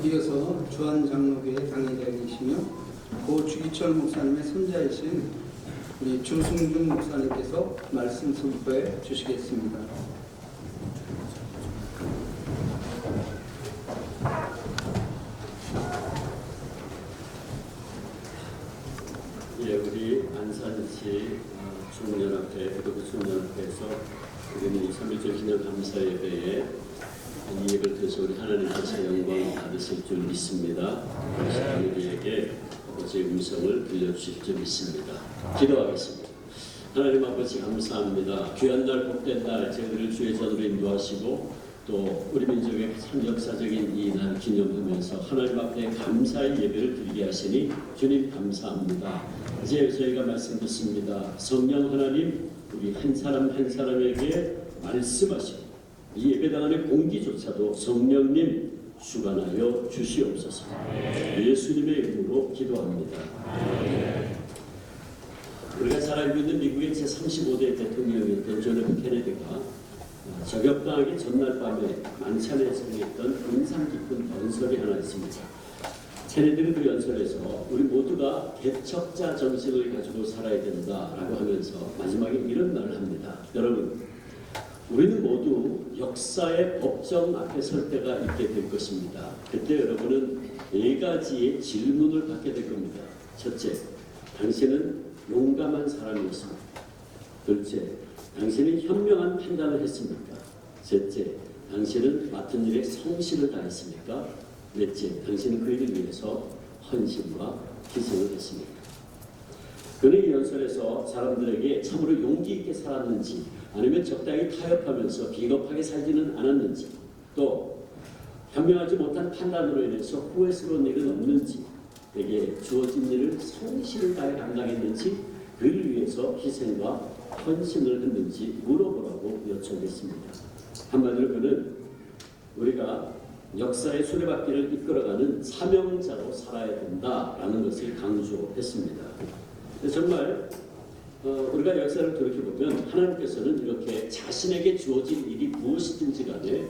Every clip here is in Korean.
이어서 주한장로교회 당회장이시며 고 주기철 목사님의 손자이신 우리 주승준 목사님께서 말씀 선포해 주시겠습니다. 예, 우리 안산시 중년학회, 그리고 중년학회에서 우리는 3.1절 기념 감사 예배에 이 예배를 통해서 우리 하나님께서 영광 받으실 줄 믿습니다. 그래서 우리에게 아버지의 음성을 들려주실 줄 믿습니다. 기도하겠습니다. 하나님 아버지 감사합니다. 귀한 날, 복된 날, 저희들을 주의 전으로 인도하시고 또 우리 민족의 참 역사적인 이 날 기념하면서 하나님 앞에 감사의 예배를 드리게 하시니 주님 감사합니다. 이제 저희가 말씀 듣습니다. 성령 하나님, 우리 한 사람 한 사람에게 말씀하시고 이 예배당 안의 공기조차도 성령님 주관하여 주시옵소서. 예수님의 이름으로 기도합니다. 우리가 잘 알고 있는 미국의 제35대 대통령이었던 존 F 케네디가 저격당하기 전날 밤에 만찬에 참여했던 인상 깊은 연설이 하나 있습니다. 케네디는 그 연설에서 우리 모두가 개척자 정신을 가지고 살아야 된다라고 하면서 마지막에 이런 말을 합니다. 여러분, 우리는 모두 역사의 법정 앞에 설 때가 있게 될 것입니다. 그때 여러분은 4가지의 질문을 받게 될 겁니다. 첫째, 당신은 용감한 사람이었습니다. 둘째, 당신은 현명한 판단을 했습니까? 셋째, 당신은 맡은 일에 성실을 다했습니까? 넷째, 당신은 그 일을 위해서 헌신과 희생을 했습니까? 그는 이 연설에서 사람들에게 참으로 용기 있게 살았는지 아니면 적당히 타협하면서 비겁하게 살지는 않았는지 또 현명하지 못한 판단으로 인해서 후회스러운 일은 없는지 내게 주어진 일을 성실을 다해 감당했는지 그 일을 위해서 희생과 헌신을 했는지 물어보라고 요청했습니다. 한마디로 그는 우리가 역사의 수레바퀴를 이끌어가는 사명자로 살아야 된다라는 것을 강조했습니다. 정말 우리가 역사를 돌이켜보면 하나님께서는 이렇게 자신에게 주어진 일이 무엇이든지 간에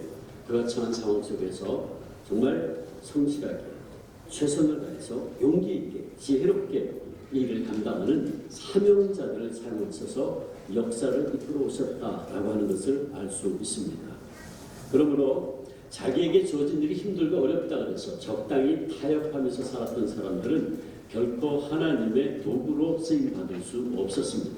그가 처한 상황 속에서 정말 성실하게 최선을 다해서 용기 있게 지혜롭게 일을 감당하는 사명자들을 사용하셔서 역사를 이끌어 오셨다라고 하는 것을 알 수 있습니다. 그러므로 자기에게 주어진 일이 힘들고 어렵다 그래서 적당히 타협하면서 살았던 사람들은 결코 하나님의 도구로 쓰임받을 수 없었습니다.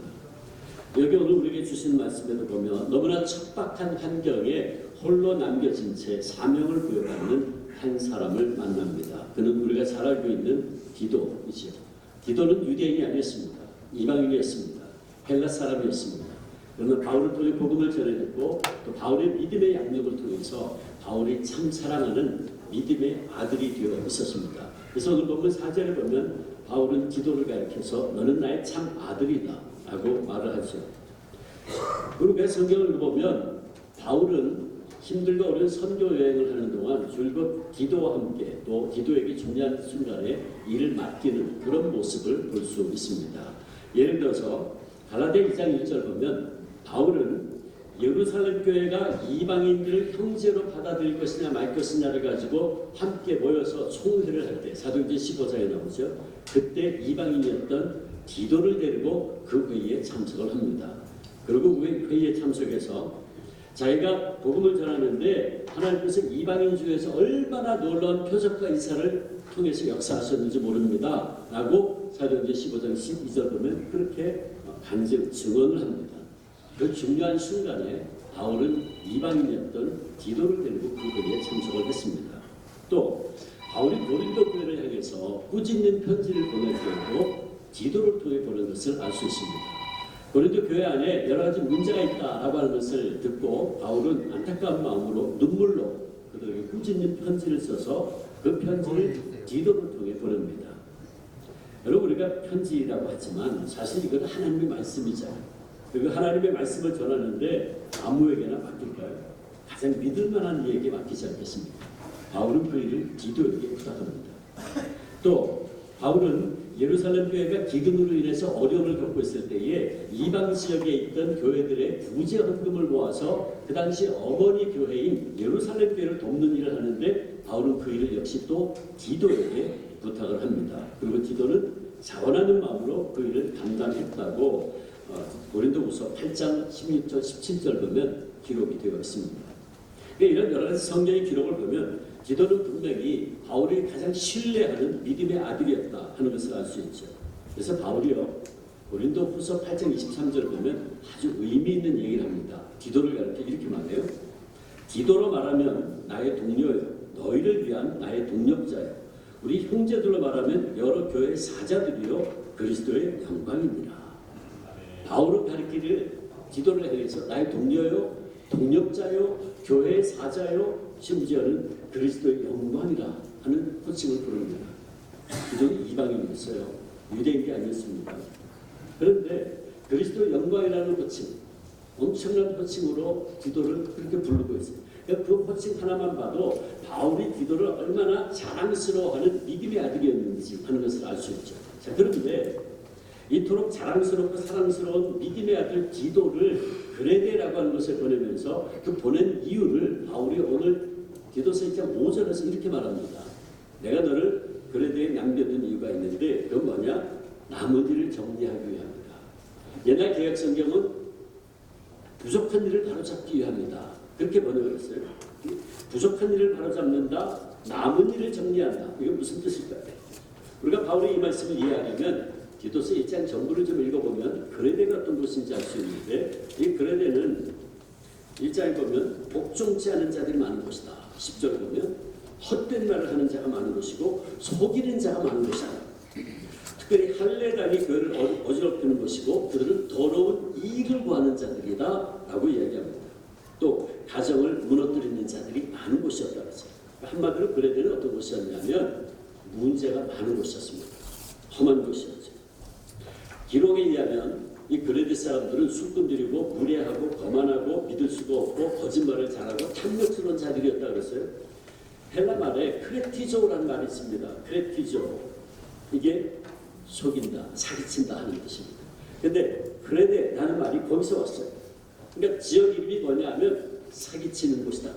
여기 오늘 우리에게 주신 말씀에도 보면 너무나 척박한 환경에 홀로 남겨진 채 사명을 부여받는 한 사람을 만납니다. 그는 우리가 잘 알고 있는 디도이죠. 디도는 유대인이 아니었습니다. 이방인이었습니다. 헬라 사람이었습니다. 그러나 바울을 통해 복음을 전해냈고 또 바울의 믿음의 양육을 통해서 바울이 참 사랑하는 믿음의 아들이 되어 있었습니다. 그래서 오늘 본문 4절에 보면 바울은 디도를 가리켜서 너는 나의 참 아들이다 라고 말을 하죠. 그리고 그 성경을 보면 바울은 힘들고 어려운 선교 여행을 하는 동안 줄곧 디도와 함께 또 디도에게 중요한 순간에 일을 맡기는 그런 모습을 볼 수 있습니다. 예를 들어서 갈라디아 2장 1절 보면 바울은 예루살렘 교회가 이방인들을 형제로 받아들일 것이냐 말 것이냐를 가지고 함께 모여서 총회를 할 때 사도행전 15장에 나오죠. 그때 이방인이었던 디도를 데리고 그 회의에 참석을 합니다. 그리고 그 회의에 참석해서 자기가 복음을 전하는데 하나님께서 이방인 중에서 얼마나 놀라운 표적과 이사를 통해서 역사하셨는지 모릅니다 라고 사도행전 15장 12절 보면 그렇게 간증 증언을 합니다. 그 중요한 순간에 바울은 이방인이었던 디도를 데리고 그 회의에 참석을 했습니다. 또 바울이 고린도 교회를 향해서 꾸짖는 편지를 보낼 때에도 디도를 통해 보낸 것을 알 수 있습니다. 고린도 교회 안에 여러 가지 문제가 있다라고 하는 것을 듣고 바울은 안타까운 마음으로 눈물로 그들에게 꾸짖는 편지를 써서 그 편지를 디도를 통해 보냅니다. 여러분 우리가 편지라고 하지만 사실 이건 하나님의 말씀이잖아요. 그 하나님의 말씀을 전하는데 아무에게나 맡길까요? 가장 믿을 만한 이에게 맡기지 않겠습니까? 바울은 그 일을 디도에게 부탁합니다. 또 바울은 예루살렘 교회가 기근으로 인해서 어려움을 겪고 있을 때에 이방 지역에 있던 교회들의 부재 헌금을 모아서 그 당시 어머니 교회인 예루살렘 교회를 돕는 일을 하는데 바울은 그 일을 역시 또 디도에게 부탁을 합니다. 그리고 디도는 자원하는 마음으로 그 일을 감당했다고 고린도후서 8장 16절 17절 보면 기록이 되어 있습니다. 이런 여러 가지 성경의 기록을 보면 디도는 분명히 바울이 가장 신뢰하는 믿음의 아들이었다 하는 것을 알 수 있죠. 그래서 바울이요 고린도후서 8장 23절 보면 아주 의미 있는 얘기를 합니다. 디도를 가르쳐 이렇게 말해요. 디도로 말하면 나의 동료요 너희를 위한 나의 동력자요 우리 형제들로 말하면 여러 교회 사자들이요 그리스도의 영광입니다. 바울은 가르치기를 디도를 향해서 나의 동료요 동력자요 교회의 사자요 심지어는 그리스도의 영광이라 하는 호칭을 부릅니다. 디도는 이방인이었어요. 유대인이 아니었습니다. 그런데 그리스도의 영광이라는 호칭, 엄청난 호칭으로 디도를 그렇게 부르고 있어요. 그 호칭 하나만 봐도 바울이 디도를 얼마나 자랑스러워하는 믿음의 아들이었는지 하는 것을 알 수 있죠. 자, 그런데 이토록 자랑스럽고 사랑스러운 믿음의 아들 디도를 그레데라고 하는 것을 보내면서 그 보낸 이유를 바울이 오늘 디도서 1장 5절에서 이렇게 말합니다. 내가 너를 그레데에 남겨둔 이유가 있는데 그건 뭐냐? 남은 일을 정리하기 위함이다. 옛날 개혁 성경은 부족한 일을 바로잡기 위함이다. 그렇게 번역을 했어요. 부족한 일을 바로잡는다. 남은 일을 정리한다. 이게 무슨 뜻일까요? 우리가 바울의 이 말씀을 이해하려면 디도서 1장 전부를 좀 읽어보면 그레데가 어떤 곳인지 알 수 있는데 이 그레데는 1장에 보면 복종치 않은 자들이 많은 곳이다. 10절에 보면 헛된 말을 하는 자가 많은 곳이고 속이는 자가 많은 곳이다. 특별히 할례당이 교회를 어지럽히는 것이고 그들은 더러운 이익을 구하는 자들이다 라고 이야기합니다. 또 가정을 무너뜨리는 자들이 많은 곳이었다. 한마디로 그레데는 어떤 곳이었냐면 문제가 많은 곳이었습니다. 험한 곳이었죠. 기록에 의하면 이 그레데 사람들은 술꾼들이고 무례하고 거만하고 믿을 수가 없고 거짓말을 잘하고 탐욕스러운 자들이었다 그랬어요. 헬라 말에 크레티조라는 말이 있습니다. 크레티조 이게 속인다, 사기친다 하는 뜻입니다. 근데 그레데라는 말이 거기서 왔어요. 그러니까 지역 이름이 뭐냐면 사기치는 곳이다.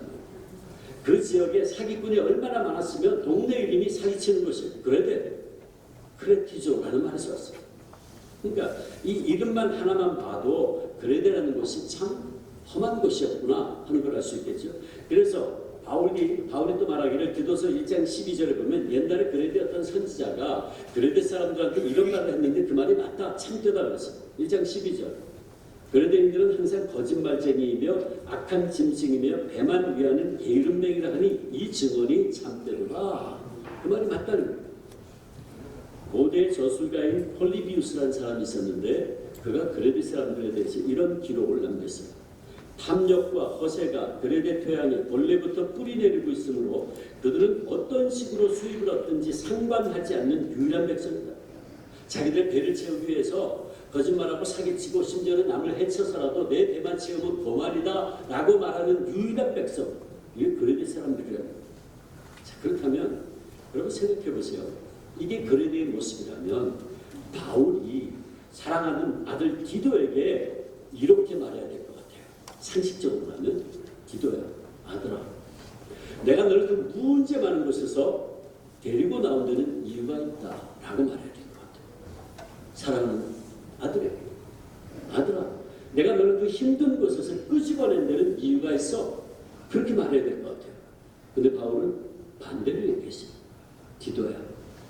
그 지역에 사기꾼이 얼마나 많았으면 동네 이름이 사기치는 곳이에요. 그레데, 크레티조라는 말에서 왔어요. 그러니까 이 이름만 하나만 봐도 그레데라는 곳이 참 험한 곳이었구나 하는 걸 알 수 있겠죠. 그래서 바울이 또 말하기를 디도서 1장 12절에 보면 옛날에 그레데 어떤 선지자가 그레데 사람들한테 이런 말을 했는데 그 말이 맞다 참되다 그랬어요. 1장 12절 그레데인들은 항상 거짓말쟁이이며 악한 짐승이며 배만 위하는 게으름맹이라 하니 이 증언이 참되구나. 그 말이 맞다는 거예요. 고대 저술가인 폴리비우스라는 사람이 있었는데 그가 그레데 사람들에 대해서 이런 기록을 남겼어요. 탐욕과 허세가 그레데 토양에 본래부터 뿌리내리고 있으므로 그들은 어떤 식으로 수입을 얻든지 상관하지 않는 유일한 백성이다. 자기들 배를 채우기 위해서 거짓말하고 사기치고 심지어는 남을 해쳐서라도 내 배만 채우면 고말이다 라고 말하는 유일한 백성. 이게 그레데 사람들이에요. 자, 그렇다면 여러분 생각해 보세요. 이게 그레데의 모습이라면 바울이 사랑하는 아들 디도에게 이렇게 말해야 될 것 같아요. 상식적으로 하면 디도야, 아들아, 내가 너를 그 문제 많은 곳에서 데리고 나온 데는 이유가 있다 라고 말해야 될 것 같아요. 사랑하는 아들에게, 아들아, 내가 너를 그 힘든 곳에서 끄집어낸 데는 이유가 있어. 그렇게 말해야 될 것 같아요. 근데 바울은 반대로 얘기했어요. 디도야,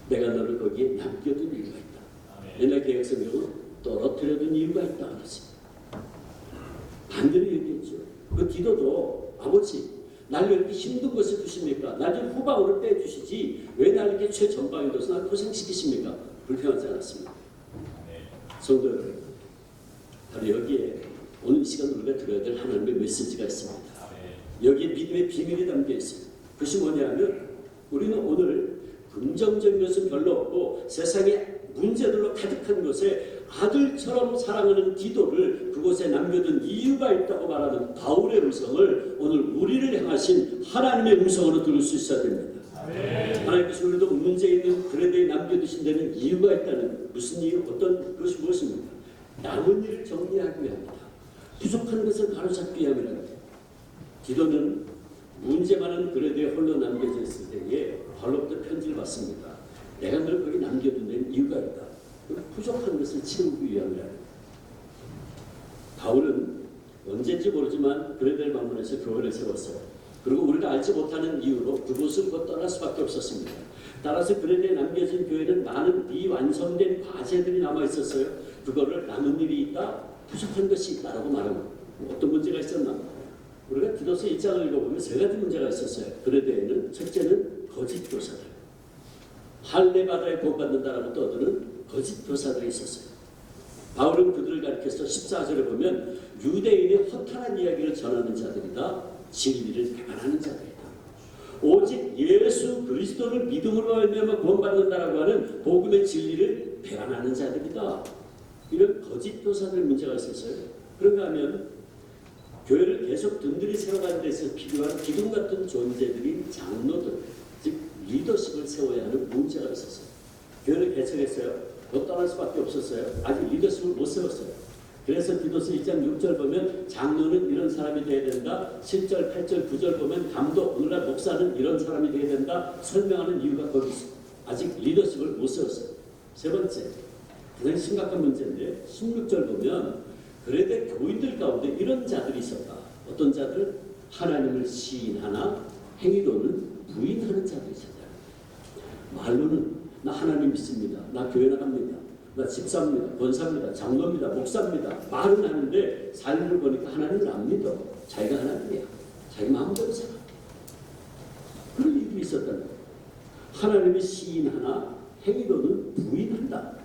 내가 너를 거기에 남겨둔 이유가 있다. 옛날 개혁 성경은 떨어뜨려둔 이유가 있다 그랬습니다. 반대로 얘기했죠. 그 디도도 아버지, 날 왜 이렇게 힘든 것을 두십니까? 날 좀 후방으로 빼주시지 왜 날 이렇게 최전방에 둬서 날 고생시키십니까? 불평하지 않았습니다. 성도 여러분, 바로 여기에 오늘 이 시간 우리가 들어야 될 하나님의 메시지가 있습니다. 여기에 믿음의 비밀이 담겨 있습니다. 그것이 뭐냐면 우리는 오늘 긍정적인 것은 별로 없고 세상에 문제들로 가득한 것에 아들처럼 사랑하는 디도를 그곳에 남겨둔 이유가 있다고 말하는 바울의 음성을 오늘 우리를 향하신 하나님의 음성으로 들을 수 있어야 됩니다. 하나님께서 우리도 문제 있는 그레데에 남겨두신 데는 이유가 있다는, 무슨 이유, 어떤 것이 무엇입니까? 남은 일을 정리하기 위함이다. 부족한 것을 바로잡기 위함이라는 거예요. 디도는 문제 많은 그레데에 홀로 남겨져 있을 때에 바울로부터 편지를 받습니다. 내가 널 거기 남겨둔 데는 이유가 있다. 부족한 것을 채우기 위함이라는 거예요. 바울은 언제인지 모르지만 그레데를 방문해서 교회를 세웠어요. 그리고 우리가 알지 못하는 이유로 그곳을 떠날 수밖에 없었습니다. 따라서 그레데에 남겨진 교회는 많은 미완성된 과제들이 남아 있었어요. 그거를 남은 일이 있다, 부족한 것이 있다라고 말하고, 어떤 문제가 있었나? 우리가 디도서 1장을 읽어보면 세 가지 문제가 있었어요. 그레데에는 첫째는 거짓 교사들, 할례바다에 구원받는다라고 떠드는 거짓 교사들이 있었어요. 바울은 그들을 가리켜서 14절에 보면 유대인의 허탄한 이야기를 전하는 자들이다, 진리를 배반하는 자들이다. 오직 예수 그리스도를 믿음으로 말미암아 구원받는다라고 하는 복음의 진리를 배반하는 자들이다. 이런 거짓 교사들 문제가 있었어요. 그런가 하면 교회를 계속 든든히 세워가는 데 있어서 필요한 기둥 같은 존재들인 장로들, 즉 리더십을 세워야 하는 문제가 있었어요. 교회를 개척했어요. 못 떠날 수밖에 없었어요. 아직 리더십을 못 세웠어요. 그래서 디도서 1장 6절 보면 장로는 이런 사람이 되어야 된다. 7절, 8절, 9절 보면 감독, 오늘날 목사는 이런 사람이 되어야 된다. 설명하는 이유가 거기 있어요. 아직 리더십을 못 세웠어요. 세 번째, 가장 심각한 문제인데 16절 보면 그레데 교인들 가운데 이런 자들이 있었다. 어떤 자들? 하나님을 시인하나 행위로는 부인하는 자들이 있었다. 말로는 나 하나님 믿습니다. 나 교회 나갑니다. 나 집사입니다. 권사입니다. 장로입니다. 목사입니다. 말은 하는데 삶을 보니까 하나님을 안 믿어. 자기가 하나님이야. 자기 마음대로 살아. 그런 일이 있었다는 거예요. 하나님의 시인하나 행위로는 부인한다.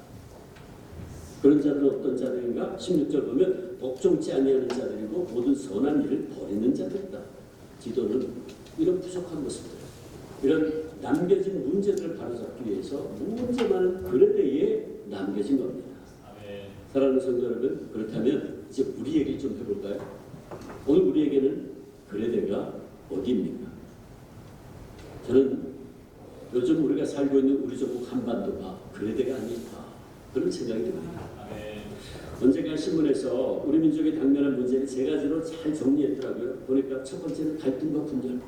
그런 자들은 어떤 자들인가? 16절 보면 복종치 아니하는 자들이고 모든 선한 일을 버리는 자들이다. 디도는 이런 부족한 모습들, 이런 남겨진 문제들을 바로잡기 위해서 문제 많은 그레데에 남겨진 겁니다. 아멘. 사랑하는 성도 여러분, 그렇다면 이제 우리 얘기 좀 해볼까요? 오늘 우리에게는 그레데가 어디입니까? 저는 요즘 우리가 살고 있는 우리 조국 한반도가 그레데가 아닐까 그런 생각이 듭니다. 아멘. 언젠가 신문에서 우리 민족이 당면한 문제를 세 가지로 잘 정리했더라고요. 보니까 첫 번째는 갈등과 분열.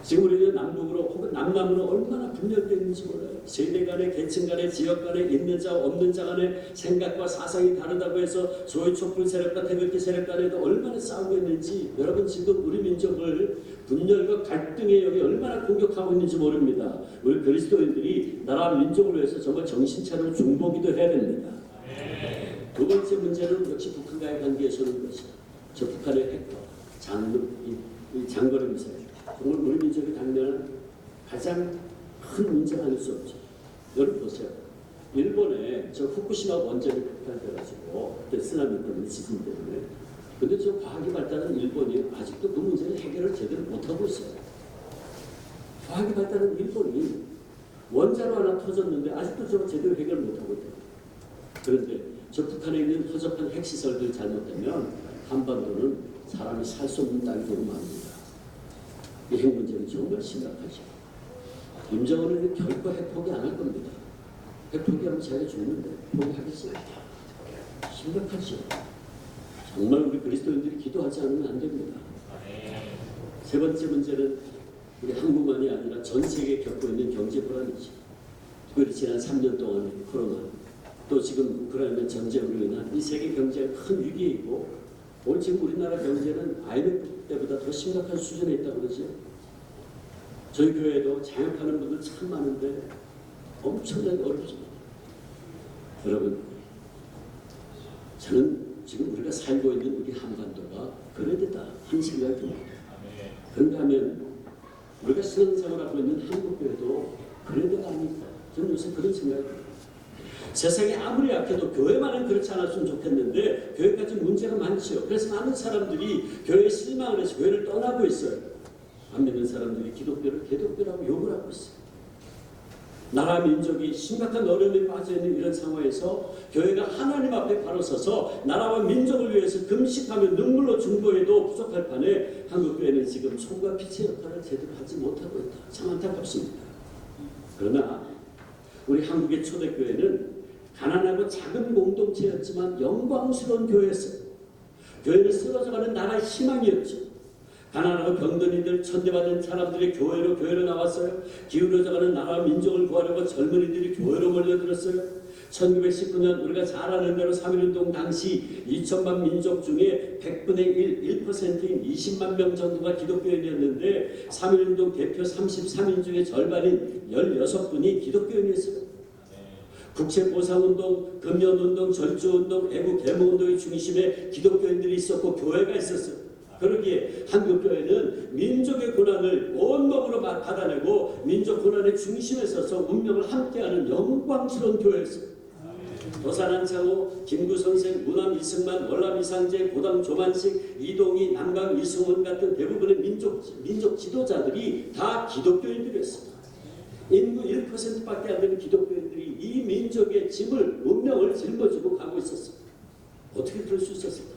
지금 우리는 남북으로 혹은 남남으로 얼마나 분열되어 있는지 몰라요. 세대 간에, 계층 간에, 지역 간에, 있는 자 없는 자 간에 생각과 사상이 다르다고 해서 소위 촛불 세력과 태극기 세력 간에도 얼마나 싸우고 있는지, 여러분 지금 우리 민족을 분열과 갈등에 여기 얼마나 공격하고 있는지 모릅니다. 우리 그리스도인들이 나라 민족을 위해서 정말 정신차리고 중보기도 해야 됩니다. 두 번째 문제는 역시 북한과의 관계에서는 것이죠. 저 북한의 핵과 장거리 미사일, 정말 우리 민족이 당면한 가장 큰 문제가 아닐 수 없죠. 여러분 보세요. 일본에 저 후쿠시마 원전이 폭발돼가지고 그때 쓰나미 때문에, 지진 때문에. 근데 저 과학이 발달한 일본이 아직도 그 문제를 해결을 제대로 못하고 있어요. 과학이 발달한 일본이 원자로 하나 터졌는데 아직도 저거 제대로 해결 못하고 있다. 그런데 저 북한에 있는 허접한 핵시설들 잘못되면 한반도는 사람이 살 수 없는 땅이 되고 맙니다. 이 핵 문제는 정말 심각하죠. 김정은은 결코 핵 포기 안 할 겁니다. 핵 포기하면 자기가 죽는데 포기하겠어요? 심각하죠. 정말 우리 그리스도인들이 기도하지 않으면 안 됩니다. 세 번째 문제는 우리 한국만이 아니라 전 세계에 겪고 있는 경제 불안이죠. 특별히 지난 3년 동안의 코로나, 또 지금 우크라이나 전쟁으로 인한 이 세계 경제가 큰 위기에 있고, 오늘 지금 우리나라 경제는 IMF 때보다 더 심각한 수준에 있다고 그러죠. 저희 교회에도 자영하는 분들 참 많은데 엄청나게 어렵습니다. 여러분, 저는 지금 우리가 살고 있는 우리 한반도가 그레데다 한 생각이 듭니다. 그런가 하면 우리가 신앙생활하고 있는 한국교회도 그레데가 아닐까, 저는 요새 그런 생각이 듭니다. 세상이 아무리 약해도 교회만은 그렇지 않았으면 좋겠는데 교회까지 문제가 많죠. 그래서 많은 사람들이 교회에 실망을 해서 교회를 떠나고 있어요. 안 믿는 사람들이 기독교를 개독교라고 욕을 하고 있어요. 나라 민족이 심각한 어려움에 빠져있는 이런 상황에서 교회가 하나님 앞에 바로 서서 나라와 민족을 위해서 금식하며 눈물로 중보해도 부족할 판에 한국교회는 지금 손과 빛의 역할을 제대로 하지 못하고 있다. 참 안타깝습니다. 그러나 우리 한국의 초대교회는 가난하고 작은 공동체였지만 영광스러운 교회였어요. 교회는 쓰러져가는 나라의 희망이었죠. 가난하고 병든 이들, 천대받은 사람들이 교회로 나왔어요. 기울어져가는 나라와 민족을 구하려고 젊은이들이 교회로 몰려들었어요. 1919년 우리가 잘 아는 대로 3.1운동 당시 2천만 민족 중에 100분의 1%인 20만 명 정도가 기독교인이었는데 3.1운동 대표 33인 중에 절반인 16분이 기독교인이었어요. 국채보상운동, 금연운동, 절주운동, 애국 계몽운동의 중심에 기독교인들이 있었고 교회가 있었어요. 그러기에 한국교회는 민족의 고난을 온몸으로 받아내고 민족 고난의 중심에 서서 운명을 함께하는 영광스러운 교회였어요. 도산한창호, 김구선생, 무남 이승만, 월남 이상재, 고당 조만식, 이동희, 남강 이승원 같은 대부분의 민족 지도자들이 다 기독교인들이었습니다. 인구 1%밖에 안 되는 기독교인들이 이 민족의 짐을, 운명을 짊어지고 가고 있었습니다. 어떻게 그럴 수 있었을까?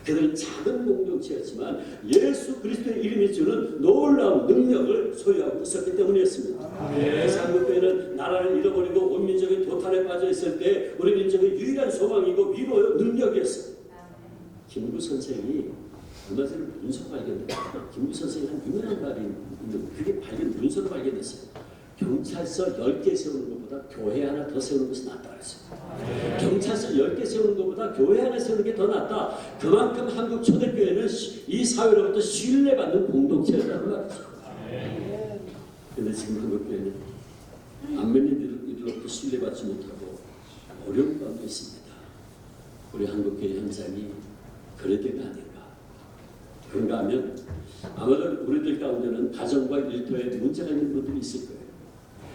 그들은 작은 공동체였지만 예수 그리스도의 이름이 주는 놀라운 능력을 소유하고 있었기 때문이었습니다. 그래서 한국교회는 나라를 잃어버리고 온 민족이 도탄에 빠져 있을 때 우리 민족의 유일한 소망이고 위로요 능력이었어요. 김구 선생이 얼마 전에 문서 발견했어요. 김구 선생이 한 유명한 말이 있는 그게 문서로 발견됐어요. 경찰서 10개 세우는 것보다 교회 하나 더 세우는 것이 낫다 그랬어요. 경찰서 10개 세우는 것보다 교회 하나 세우는 게 더 낫다. 그만큼 한국 초대교회는 이 사회로부터 신뢰받는 공동체라는 말이죠. 그런데 지금 한국교회는 안면인들로부터 신뢰받지 못하고 어려운 가운데 있습니다. 우리 한국교회 현장이 그럴 때가 아닌가. 그런가 하면 아마도 우리들 가운데는 가정과 일터에 문제가 있는 분들이 있을 거예요.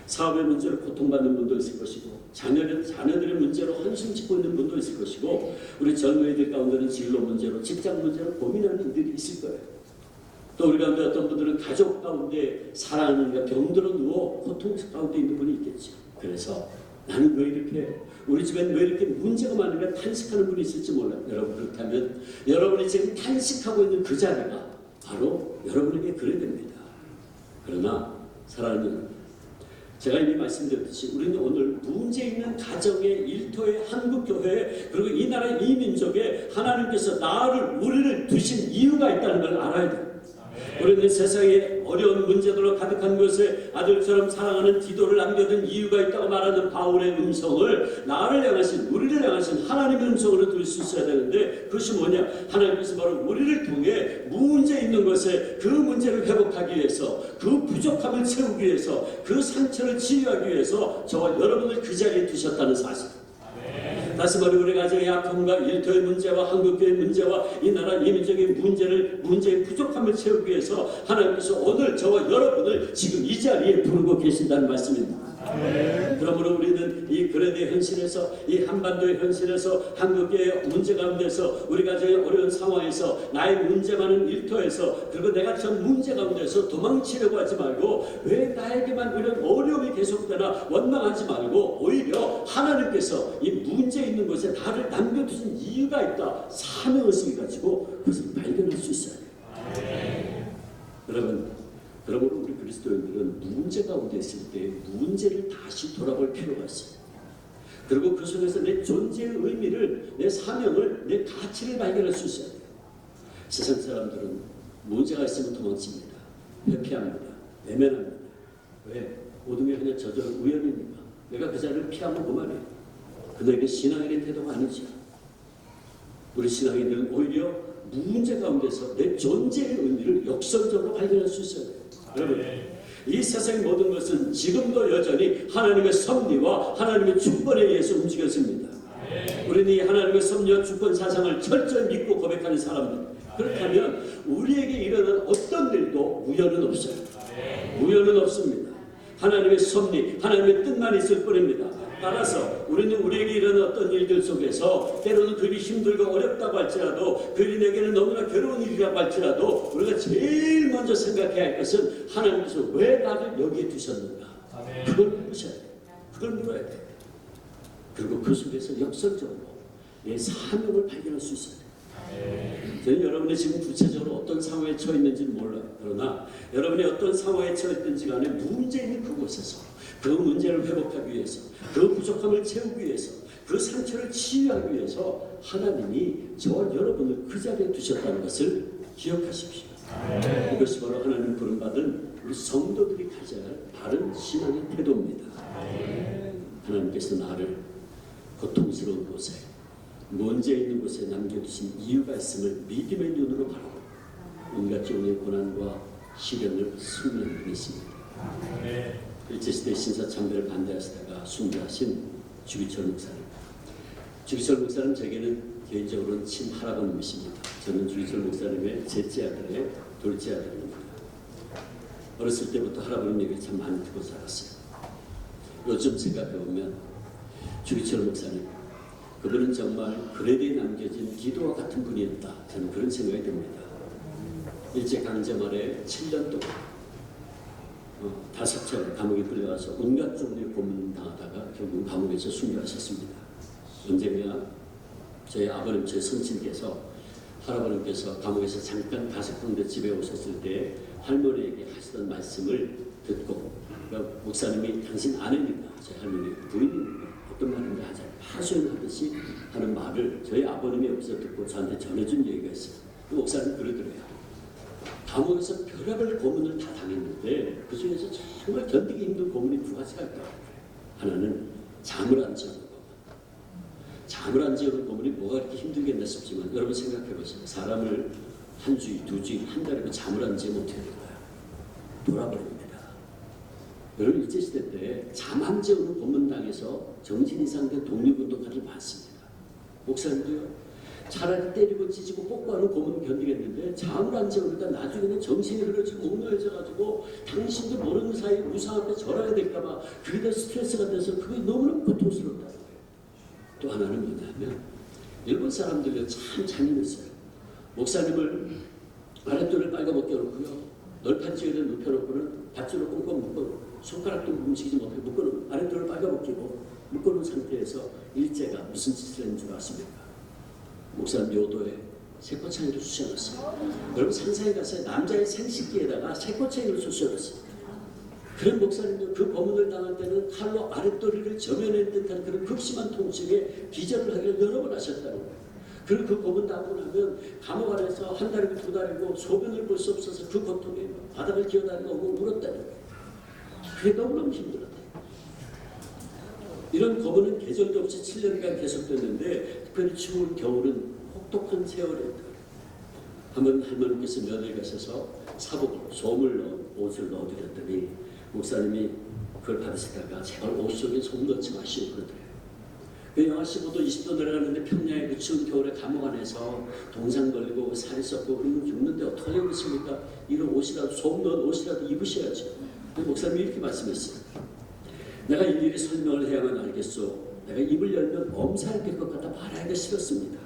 사업의 문제로 고통받는 분도 있을 것이고 자녀들의 문제로 한숨 짓고 있는 분도 있을 것이고 우리 젊은이들 가운데는 진로 문제로 직장 문제로 고민하는 이들이 있을 거예요. 또 우리 가운데 어떤 분들은 가족 가운데 사랑하는 병들어 누워 고통 가운데 있는 분이 있겠죠. 그래서 나는 왜 이렇게 우리 집엔 왜 이렇게 문제가 많은가 탄식하는 분이 있을지 몰라요. 여러분 그렇다면 여러분이 지금 탄식하고 있는 그 자리가 바로 여러분에게 그래야 됩니다. 그러나 사랑하는 여러분, 제가 이미 말씀드렸듯이 우리는 오늘 문제 있는 가정의 일터의 한국교회에 그리고 이 나라 이 민족에 하나님께서 우리를 두신 이유가 있다는 걸 알아야 돼요. 우리는 세상에 어려운 문제들로 가득한 곳에 아들처럼 사랑하는 디도를 남겨둔 이유가 있다고 말하는 바울의 음성을 우리를 향하신 하나님의 음성으로 들을 수 있어야 되는데 그것이 뭐냐? 하나님께서 바로 우리를 통해 문제 있는 것에 그 문제를 회복하기 위해서 그 부족함을 채우기 위해서 그 상처를 치유하기 위해서 저와 여러분을 그 자리에 두셨다는 사실. 다시 말해 우리 가정의 아픔과 일터의 문제와 한국교회의 문제와 이 나라 이 민족의 문제의 부족함을 채우기 위해서 하나님께서 오늘 저와 여러분을 지금 이 자리에 부르고 계신다는 말씀입니다. 그러므로 우리는 이 그레데 현실에서 이 한반도의 현실에서 한국의 문제 가운데서 우리 가정의 어려운 상황에서 나의 문제 많은 일터에서 그리고 내가 전 문제 가운데서 도망치려고 하지 말고 왜 나에게만 이런 어려움이 계속되나 원망하지 말고 오히려 하나님께서 이 문제 있는 곳에 나를 남겨두신 이유가 있다. 사명의식을 가지고 그것을 발견할 수 있어야 돼요. 그러므로 우리 그리스도인들은 문제 가운데 있을 때 문제를 다시 돌아볼 필요가 있어요. 그리고 그 속에서 내 존재의 의미를, 내 사명을, 내 가치를 발견할 수 있어야 돼요. 세상 사람들은 문제가 있으면 도망칩니다. 회피합니다. 외면합니다. 왜? 모든 게 그냥 저절로 우연이니까. 내가 그 자리를 피하면 그만해요. 그들에게 신앙인의 태도가 아니죠. 우리 신앙인들은 오히려 문제 가운데서 내 존재의 의미를 역설적으로 발견할 수 있어야 돼요. 여러분, 이 세상의 모든 것은 지금도 여전히 하나님의 섭리와 하나님의 주권에 의해서 움직였습니다. 우리는 이 하나님의 섭리와 주권 사상을 철저히 믿고 고백하는 사람들. 그렇다면 우리에게 일어난 어떤 일도 우연은 없어요. 우연은 없습니다. 하나님의 섭리, 하나님의 뜻만 있을 뿐입니다. 따라서 우리는 우리에게 일어난 어떤 일들 속에서 때로는 그리 힘들고 어렵다고 할지라도 그리 내게는 너무나 괴로운 일이라고 할지라도 우리가 제일 먼저 생각해야 할 것은 하나님께서 왜 나를 여기에 두셨는가? 그걸 묻으셔야 돼요. 그걸 물어야 돼요. 그리고 그 속에서 역설적으로 내 사명을 발견할 수 있어야 돼요. 저는 여러분이 지금 구체적으로 어떤 상황에 처해 있는지는 몰라요. 그러나 여러분이 어떤 상황에 처해 있든지 간에 문제 있는 그곳에서 그 문제를 회복하기 위해서, 그 부족함을 채우기 위해서, 그 상처를 치유하기 위해서 하나님이 저와 여러분을 그 자리에 두셨다는 것을 기억하십시오. 이것이 바로 하나님 부름받은 우리 성도들이 가져야 할 바른 신앙의 태도입니다. 하나님께서 나를 고통스러운 곳에, 문제 있는 곳에 남겨두신 이유가 있음을 믿음의 눈으로 바라고 온갖 종의 고난과 시련을 승리하겠습니다. 일제시대 신사참배를 반대하시다가 순교하신 주기철 목사님. 주기철 목사님 제게는 개인적으로는 친할아버님이십니다. 저는 주기철 목사님의 셋째 아들의 둘째 아들입니다. 어렸을 때부터 할아버님 얘기를 참 많이 듣고 자랐어요. 요즘 생각해보면 주기철 목사님, 그분은 정말 그레드에 남겨진 기도와 같은 분이었다. 저는 그런 생각이 듭니다. 일제강점 아래 7년 동안 5차례 감옥에 끌려가서 온갖 종류의 고문을 당하다가 결국 감옥에서 순교하셨습니다. 언젠가 저희 아버님, 제 선친께서, 할아버님께서 감옥에서 잠깐 가석방돼 집에 오셨을 때 할머니에게 하시던 말씀을 듣고, 그러니까 목사님이 당신 아내니까, 저희 할머니 부인이니까 어떤 말인지 하자 하소연하듯이 하는 말을 저희 아버님이 여기서 듣고 저한테 전해준 얘기가 있어요. 그 목사님 그러더래요. 감옥에서 별의별 고문을 다 당했는데 그 중에서 정말 견디기 힘든 고문이 두 가지가 있다고. 하나는 잠을 안 재우는 고문. 잠을 안 재우는 고문이 뭐가 그렇게 힘들겠나 싶지만 여러분 생각해 보세요. 사람을 한 주일, 두 주일, 한 달이고 잠을 안 재우면 어떻게 될까요? 돌아버립니다. 여러분 일제시대 때 잠 안 재우는 고문 당해서 정신 이상된 독립운동가들 많습니다. 목사님도요. 차라리 때리고 찢고 뽀뽀하는 고문은 견디겠는데 잠을 안 재우니까 나중에는 정신이 흐려지고 몽롱해져가지고 당신도 모르는 사이에 우상 앞에 절하게 될까봐 그게 더 스트레스가 돼서 그게 너무너무 고통스럽다는 거예요. 또 하나는 뭐냐면 일본 사람들이 참 잔인했어요. 목사님을 아랫도를 빨가벗겨 놓고요. 널판 지역에 눕혀놓고는 밧줄로 꽁꽁 묶어 손가락도 움직이지 못하게 묶어놓은 아랫도를 빨가벗기고 묶어놓은 상태에서 일제가 무슨 짓을 했는 줄 아십니까? 목사님 묘도에 새꼬챙이를 쑤셔놨어요. 여러분 상상해 가서 남자의 생식기에다가 새꼬챙이를 쑤셔놨어요. 그런 목사님도 그 고문을 당할 때는 칼로 아랫도리를 점여낸 듯한 그런 극심한 통증에 기절을 하기를 여러 번 하셨다는 거예요. 그리고 그 고문 당하고 나면 감옥 안에서 한 달이고 두 달이고 소변을 볼 수 없어서 그 고통에 바닥을 기어다니고 오고 울었다는 거예요. 그게 너무너무 힘들었대요. 이런 고문은 계절도 없이 7년간 계속됐는데 특별히 추운 겨울은 혹독한 세월이었다. 한번 할머니께서 며느리 가셔서 사복을 솜을 넣은 옷을 넣어드렸더니 목사님이 그걸 받으시다가 제발 옷 속에 솜 넣지 마시오 그러더래요. 그 영하 15도 20도 내려가는데 평양의 그 추운 겨울에 감옥 안에서 동상 걸리고 살이 썩고 그러면 죽는데 어떡하려고 그랬습니까? 이런 옷이라도 솜 넣은 옷이라도 입으셔야죠. 목사님이 이렇게 말씀했어요. 내가 일일이 설명을 해야만 알겠소. 내가 입을 열면 엄살이 될 것 같아 말하기가 싫었습니다.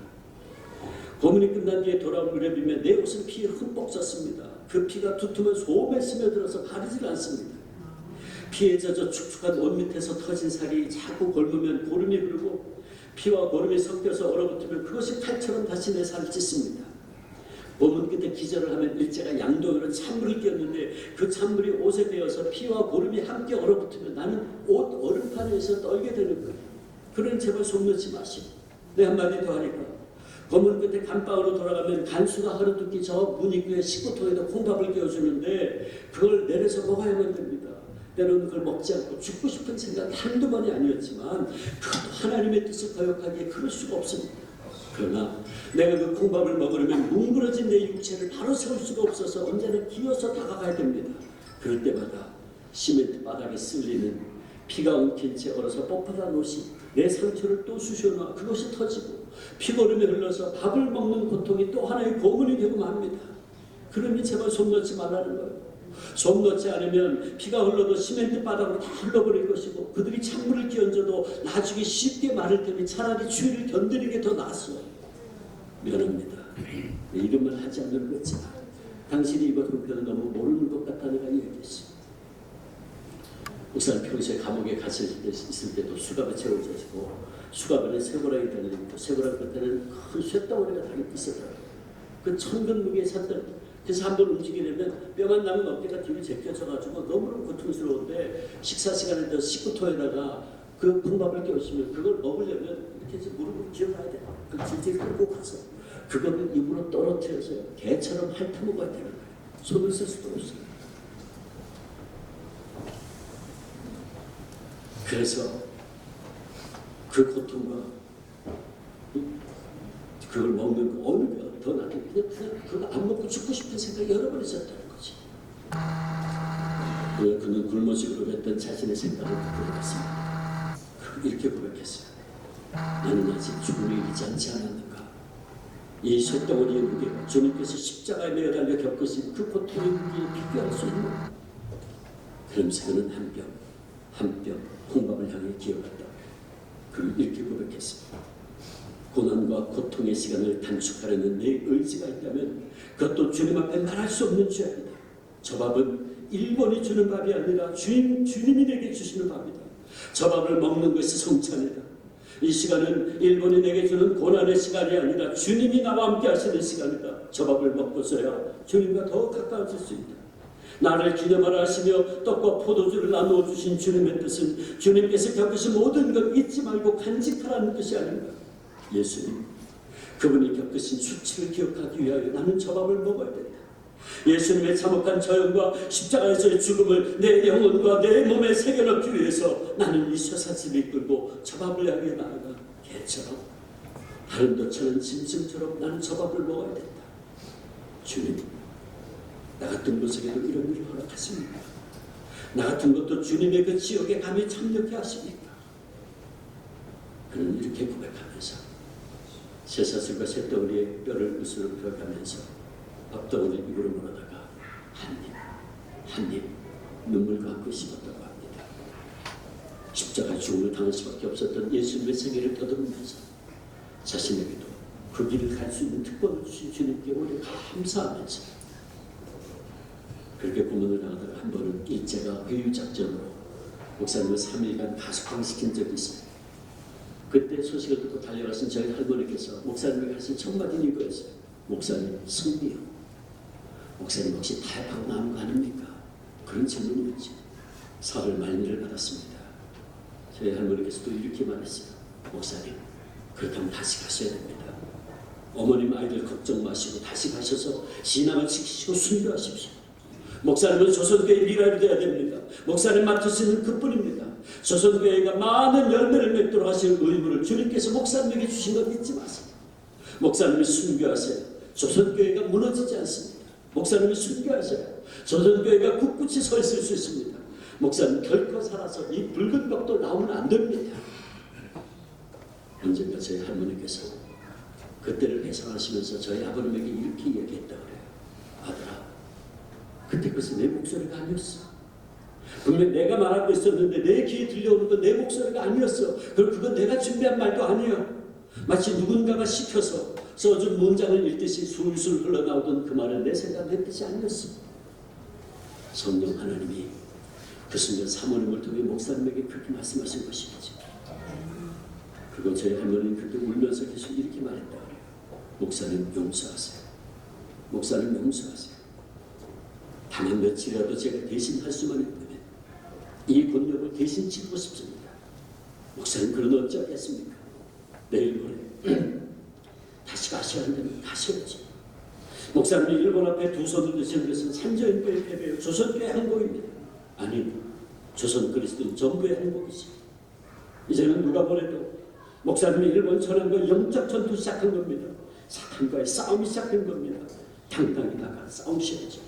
고문이 끝난 뒤에 돌아온 무렵이면 내 옷은 피에 흠뻑 젖습니다. 그 피가 두툼한 솜에 스며들어서 가리질 않습니다. 피에 젖어 축축한 옷 밑에서 터진 살이 자꾸 골무면 고름이 흐르고 피와 고름이 섞여서 얼어붙으면 그것이 칼처럼 다시 내 살을 찢습니다. 고문 끝에 기절을 하면 일제가 양동이로 찬물을 끼웠는데 그 찬물이 옷에 배어서 피와 고름이 함께 얼어붙으면 나는 옷 얼음판 위에서 떨게 되는 거예요. 그러니 제발 속 넣지 마시오. 내 한마디 더 하니까 고문 끝에 감방으로 돌아가면 간수가 하루두끼 저 문 입구에 식구통에다 콩밥을 끼워주는데 그걸 내려서 먹어야만 됩니다. 때로는 그걸 먹지 않고 죽고 싶은 생각이 한두 번이 아니었지만 그것도 하나님의 뜻을 거역하기에 그럴 수가 없습니다. 그러나 내가 그 콩밥을 먹으려면 뭉그러진 내 육체를 바로 세울 수가 없어서 언제나 기어서 다가가야 됩니다. 그럴 때마다 시멘트 바닥에 쓸리는 피가 엉킨 채 얼어서 뻣뻣한 옷이 내 상처를 또 쑤셔놔 그것이 터지고 피고름이 흘러서 밥을 먹는 고통이 또 하나의 고문이 되고 맙니다. 그러니 제발 손 넣지 말라는 거예요. 손 넣지 않으면 피가 흘러도 시멘트 바닥으로 다 흘러버릴 것이고 그들이 찬물을 끼얹어도 나중에 쉽게 마를 테니 차라리 추위를 견디는 게 더 낫소. 미안합니다. 이런 말 하지 않는 거지만 당신이 이번 형편을 너무 모르는 것 같다 내가 얘기했어. 목사님 평소에 감옥에 있을 때도 수갑에 채워져지고 수갑 안에 쇠고랑이 달려있고 쇠고랑 끝에는 큰 쇳덩어리가 달려있었더라고요. 그 천근 무게에 샀던. 그래서 한번 움직이려면 뼈만 남은 어깨가 뒤로 제껴져가지고 너무나 고통스러운데 식사 시간에 저 식구토에다가 그 콩밥을 끼우시면 그걸 먹으려면 이렇게 해서 무릎을 기어가야 돼요. 그 질질 끌고 가서 그거를 입으로 떨어뜨려서 개처럼 핥아먹어야 되는 거예요. 손을 쓸 수도 없어요. 그래서 그 고통과 그걸 먹는 거 어느 게 더 낫게 그냥 그거 안 먹고 죽고 싶은 생각이 여러 번 있었다는 거지. 그는 굶어지기로 했던 자신의 생각을 들어갔습니다. 이렇게 고백했어요. 나는 아직 죽음에 이르지 않지 않았는가. 이 쇳덩어리의 무게가 주님께서 십자가에 매어 달려 겪으신 그 고통의 무게에 비교할 수 있나. 그러면서 그는 한 뼘 콩밥을 향해 기어갔다. 그를 이렇게 고백했습니다. 고난과 고통의 시간을 단축하려는 내 의지가 있다면 그것도 주님 앞에 말할 수 없는 죄입니다. 저 밥은 일본이 주는 밥이 아니라 주님이 내게 주시는 밥이다. 저 밥을 먹는 것이 성찬이다. 이 시간은 일본이 내게 주는 고난의 시간이 아니라 주님이 나와 함께 하시는 시간이다. 저 밥을 먹고서야 주님과 더 가까워질 수 있다. 나를 기념하라 하시며 떡과 포도주를 나누어 주신 주님의 뜻은 주님께서 겪으신 모든 걸 잊지 말고 간직하라는 뜻이 아닌가. 예수님, 그분이 겪으신 수치를 기억하기 위하여 나는 저 밥을 먹어야 된다. 예수님의 참혹한 저형과 십자가에서의 죽음을 내 영혼과 내 몸에 새겨넣기 위해서 나는 이 쇠사슬을 이끌고 저 밥을 향해 나아가 개처럼 하늘도 쳐는 짐승처럼 나는 저 밥을 먹어야 된다. 주님, 나 같은 곳에게도 이런 일을 허락하십니까? 나 같은 것도 주님의 그 지옥에 감히 참여케 하십니까? 그는 이렇게 고백하면서 쇠사슬과 쇳덩어리의 뼈를 으스러 펴가면서 밥덩어리를 입으로 물어다가 한 입 눈물과 함께 씹었다고 합니다. 십자가의 죽음을 당할 수밖에 없었던 예수님의 생애를 더듬으면서 자신에게도 그 길을 갈 수 있는 특권을 주신 주님께 오히려 감사하면서 그렇게 고문을 당하다가 한 번은 일제가 회유작전으로 목사님을 3일간 가석방시킨 적이 있어요. 그때 소식을 듣고 달려가신 저희 할머니께서 목사님에게 하신 첫 마디는 이거였어요. 목사님, 승리요. 목사님 혹시 타협하고 남은 거 아닙니까? 그런 질문이었죠. 사흘 말미를 받았습니다. 저희 할머니께서도 이렇게 말했어요. 목사님, 그렇다면 다시 가셔야 됩니다. 어머님 아이들 걱정 마시고 다시 가셔서 신앙을 지키시고 순교하십시오. 목사님은 조선교회의 미랄이 되어야 됩니다. 목사님 맡으시는 그뿐입니다. 조선교회가 많은 열매를 맺도록 하실 의무를 주님께서 목사님에게 주신 것 잊지 마세요. 목사님이 순교하세요. 조선교회가 무너지지 않습니다. 목사님이 순교하세요. 조선교회가 굳굳이 서 있을 수 있습니다. 목사님 결코 살아서 이 붉은 벽도 나오면 안 됩니다. 언젠가 저희 할머니께서 그때를 회상하시면서 저희 아버님에게 이렇게 얘기했다 그래요. 아들아, 그때 그것은 내 목소리가 아니었어. 분명 내가 말하고 있었는데 내 귀에 들려오는 건 내 목소리가 아니었어. 그건 내가 준비한 말도 아니야. 마치 누군가가 시켜서 써준 문장을 읽듯이 술술 흘러나오던 그 말은 내 생각, 내 뜻이 아니었어. 성령 하나님이 그 순간 사모님을 통해 목사님에게 그렇게 말씀하신 것이죠. 그리고 저희 할머니는 그때 울면서 계속 이렇게 말했다 그래요. 목사님 용서하세요. 목사님 용서하세요. 단 한 며칠이라도 제가 대신 할 수만 있다면 이 곤욕을 대신 치르고 싶습니다. 목사님 그러면 어찌하겠습니까? 내일 모레 다시 가셔야 한다면 가셔야지. 목사님이 일본 앞에 두 손을 드시는 것은 산저인교의 패배요 조선교의 행복입니다. 아니, 조선 그리스도는 전부의 행복이지. 이제는 누가 보내도 목사님이 일본 천황과 영적 전투 시작한 겁니다. 사탄과의 싸움이 시작한 겁니다. 당당히 나가 싸우셔야죠.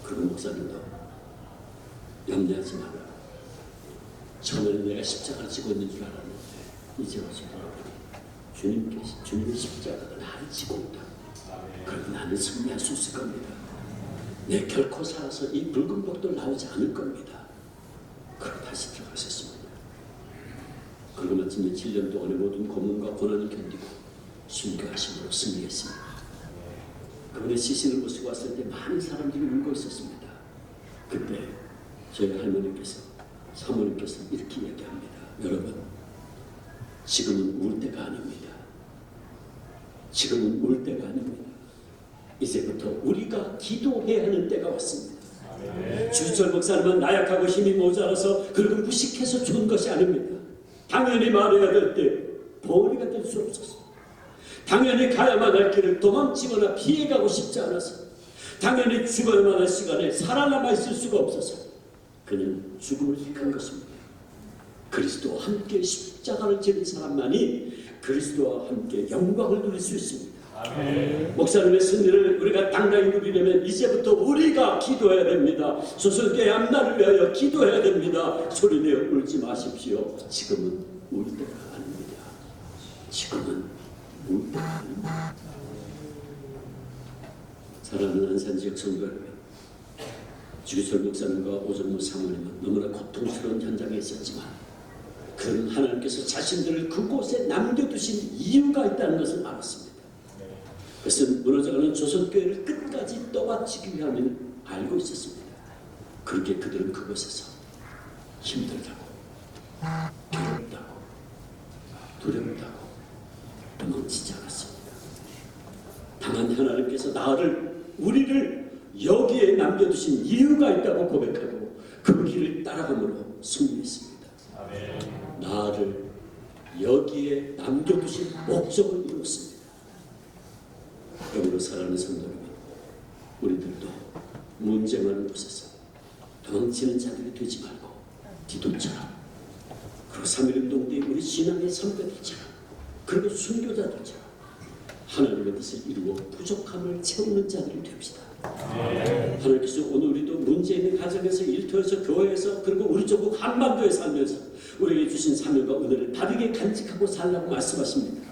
그런 목사님도 염려하지 마라. 처음에는 내가 십자가를 지고 있는 줄 알았는데 이제 와서 돌아보니 주님의 십자가가 나를 지고 있다. 그러면 나는 승리할 수 있을 겁니다. 내 결코 살아서 이 붉은 벽돌 나오지 않을 겁니다. 그러고 다시 들어가셨습니다. 그리고 마침내 7년 동안의 모든 고문과 고난을 견디고 순교하심으로 승리했습니다. 그분의 시신을 모시고 왔을 때 많은 사람들이 울고 있었습니다. 그때 저희 할머니께서, 사모님께서 이렇게 얘기합니다. 여러분, 지금은 울 때가 아닙니다. 지금은 울 때가 아닙니다. 이제부터 우리가 기도해야 하는 때가 왔습니다. 주지철 목사님은 나약하고 힘이 모자라서 그리고 무식해서 좋은 것이 아닙니다. 당연히 말해야 될 때 보리가 될 수 없었습니다. 당연히 가야만 할 길을 도망치거나 피해가고 싶지 않아서, 당연히 죽어야만 할 시간에 살아남아 있을 수가 없어서 그냥 죽음을 택한 것입니다. 그리스도와 함께 십자가를 지는 사람만이 그리스도와 함께 영광을 누릴 수 있습니다. 아멘. 목사님의 승리를 우리가 당당히 누리려면 이제부터 우리가 기도해야 됩니다. 조선교회 앞날을 위하여 기도해야 됩니다. 소리내어 울지 마십시오. 지금은 울 때가 아닙니다. 지금은 울 때가 아닙니다. 사랑하는 안산지역 성도 여러분, 주기철 목사님과 오정무 사모님은 너무나 고통스러운 현장에 있었지만 그는 하나님께서 자신들을 그곳에 남겨두신 이유가 있다는 것을 알았습니다. 그것은 무너져가는 조선교회를 끝까지 떠받치기 위함을 알고 있었습니다. 그렇게 그들은 그곳에서 힘들다고, 괴롭다고, 두렵다고 도망치지 않았습니다. 다만 하나님께서 우리를 여기에 남겨두신 이유가 있다고 고백하고 그 길을 따라감으로 승리했습니다. 나를 여기에 남겨두신 목적을 이뤘습니다. 그러므로 사랑하는 성도 여러분, 우리들도 문제 많은 곳에서 도망치는 자들이 되지 말고 디도처럼, 그리고 3.1운동 때 우리 신앙의 선배들처럼, 그리고 순교자들처럼 하나님의 뜻을 이루어 부족함을 채우는 자들이 됩시다. 하나님께서 오늘 우리도 문제 있는 가정에서, 일터에서, 교회에서, 그리고 우리 조국 한반도에 살면서 우리에게 주신 사명과 은혜를 바르게 간직하고 살라고 말씀하십니다.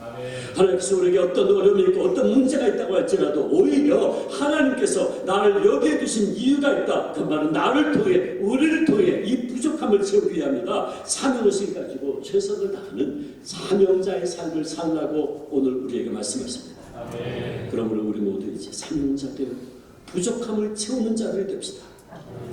하나님께서 우리에게 어떤 어려움이 있고 어떤 문제가 있다고 할지라도 오히려 하나님께서 나를 여기에 두신 이유가 있다. 그 말은 나를 통해, 우리를 통해 이 부족함을 채우기 위함이다. 사명의식을 가지고 최선을 다하는 사명자의 삶을 살라고 오늘 우리에게 말씀하십니다. 그러므로 우리 모두 이제 사명자 되어 부족함을 채우는 자들이 됩시다.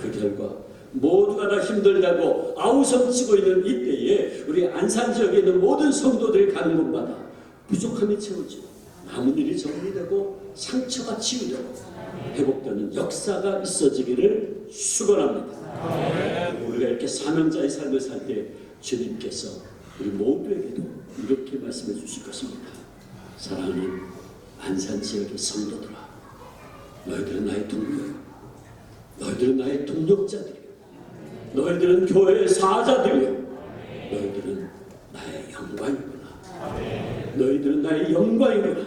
그 결과 모두가 다 힘들다고 아우성치고 있는 이때에 우리 안산 지역에 있는 모든 성도들이 가는 곳마다 부족함이 채워지고 남은 일이 정리되고 상처가 치유되고 회복되는 역사가 있어지기를 축원합니다. 우리가 이렇게 사명자의 삶을 살 때 주님께서 우리 모두에게도 이렇게 말씀해 주실 것입니다. 사랑하는 안산 지역의 성도들아, 너희들은 나의 동료야. 너희들은 나의 동력자들이야. 너희들은 교회의 사자들이야. 너희들은 나의 영광이구나. 너희들은 나의 영광이구나.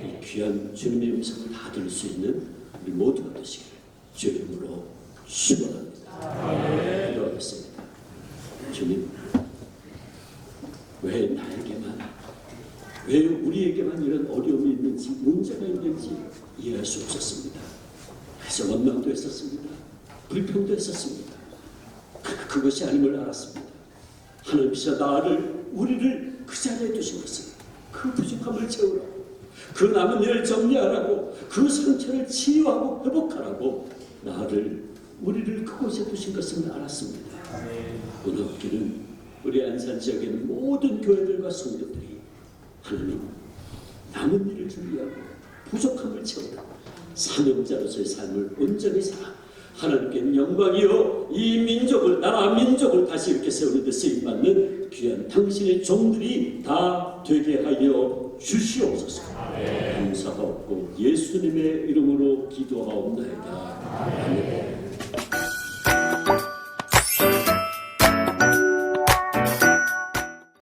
이 귀한 주님의 음성을 다 들을 수 있는 우리 모두가 되시기를 주의 이름으로 축원합니다. 기도하겠습니다. 주님, 왜 나에게만, 왜 우리에게만 이런 어려움이 있는지, 문제가 있는지 이해할 수 없었습니다. 그래서 원망도 했었습니다. 불평도 했었습니다. 그것이 아님을 알았습니다. 하나님께서 우리를 그 자리에 두신 것은 그 부족함을 채우라고, 그 남은 일을 정리하라고, 그 상처를 치유하고 회복하라고 우리를 그곳에 두신 것을 알았습니다. 오늘 없기는 우리 안산 지역에 있는 모든 교회들과 성도들이 하나님 남은 일을 준비하고 부족함을 채우라, 사명자로서의 삶을 온전히 살아 하나님께 영광이요 이 민족을, 나라 민족을 다시 이렇게 세우는 데 쓰임받는 귀한 당신의 종들이 다 되게 하여 주시옵소서. 감사하옵고 예수님의 이름으로 기도하옵나이다. 아멘.